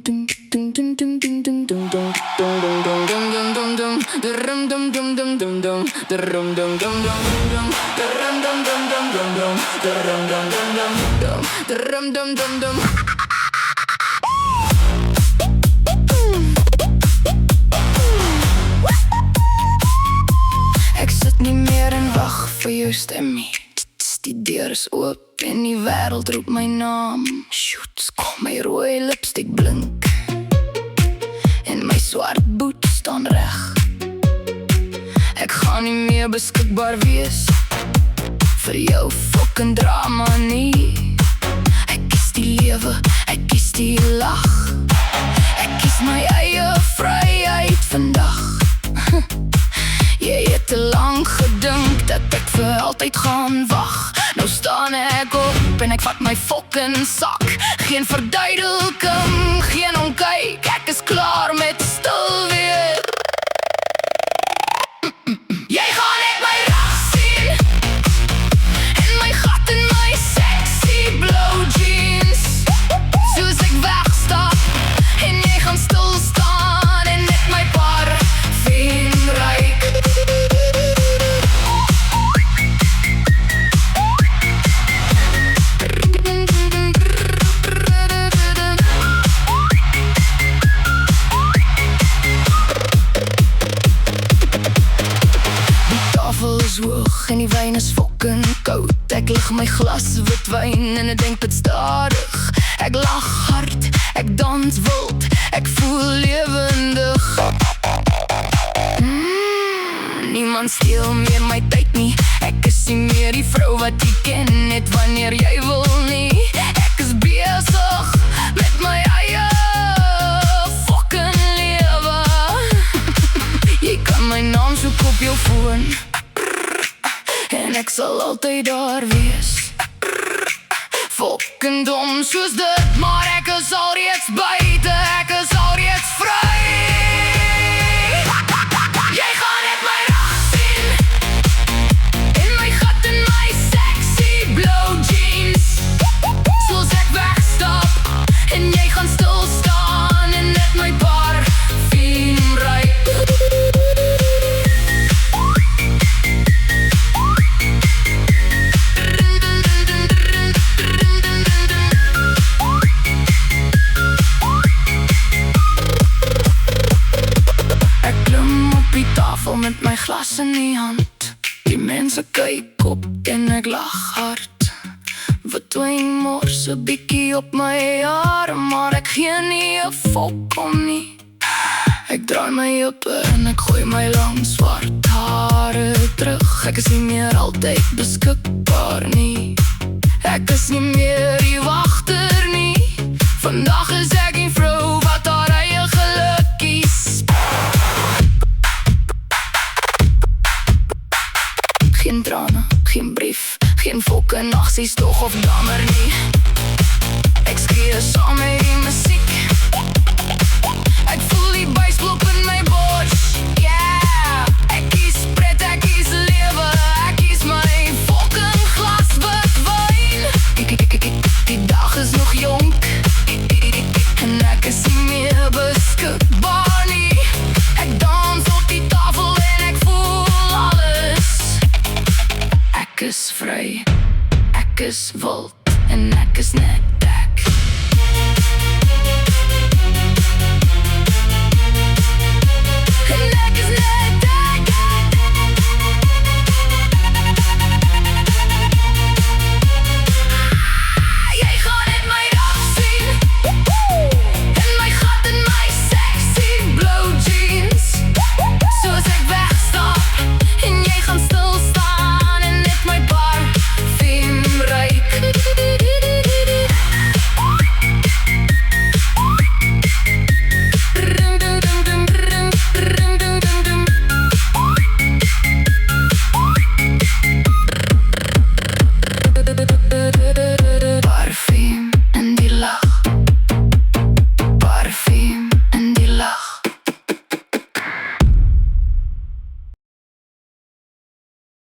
Ek sit nie meer en wag vir jou stemmie. Die deur is oop en die wêreld roep my naam. Shoots, kom my rooi lipstick blink en my swart boot staan reg. Ek gaan nie meer beskikbaar wees vir jou fucking drama nie. Ek kies die lewe, ek kies die lag. Ek kies my eie vryheid vandag. Jy het te lang gedink dat ek vir altyd gaan wag. Nou staan ek op en ek vat my fucking sak. Geen verduideliking, geen omkyk. Ek is klaar met stil weer. Jy gaan net my rug sien en my gat in my sexy blue jeans. Soos ek wegstap en jy gaan stil staan en net my parfum ruik. Hoog en die wyn is fucking koud. Ek lig my glas wit wyn en ek denk dit stadig. Ek lag hard, ek dans wild, ek voel lewendig. Niemand steel meer my tyd nie. Ek is nie meer die vrou wat jy ken net wanneer jy wil nie. Ek is besig met my eie fucking lewe. Jy kan my naam soek op jou foon en ek sal altyd daar wees. Fucking dom soos dit, maar ek is alreeds buite, ek is alreeds vry. Jy gaan net my rug sien en my gat in my sexy blue jeans. Soos ek wegstap en jy gaan stil staan en net my parfum ruik. Met my glas in die hand, die mense kyk op en ek lag hard. Wat wyn mors 'n bietjie op my arm, maar ek gee nie 'n fok om nie. Ek draai my op en ek gooi my lang swart hare terug. Ek is nie meer altyd beskikbaar nie. Ek is nie meer die wagter nie. Vandag is ek die vrou wat haar eie geluk kies. Geen trane, geen brief, geen fucking acties tog of jammer nie. Ek skree saam met die musiek. Ek voel die bassklop in my bors. Yeah, ek kies pret, ek kies lewe. Ek kies my fucking glas wit wyn. Die dag is nog jonk en ek is nie meer beskikbaar nie. Ek dans op die tafel en ek voel alles. Ek is vry, ek is wild en ek is net daar.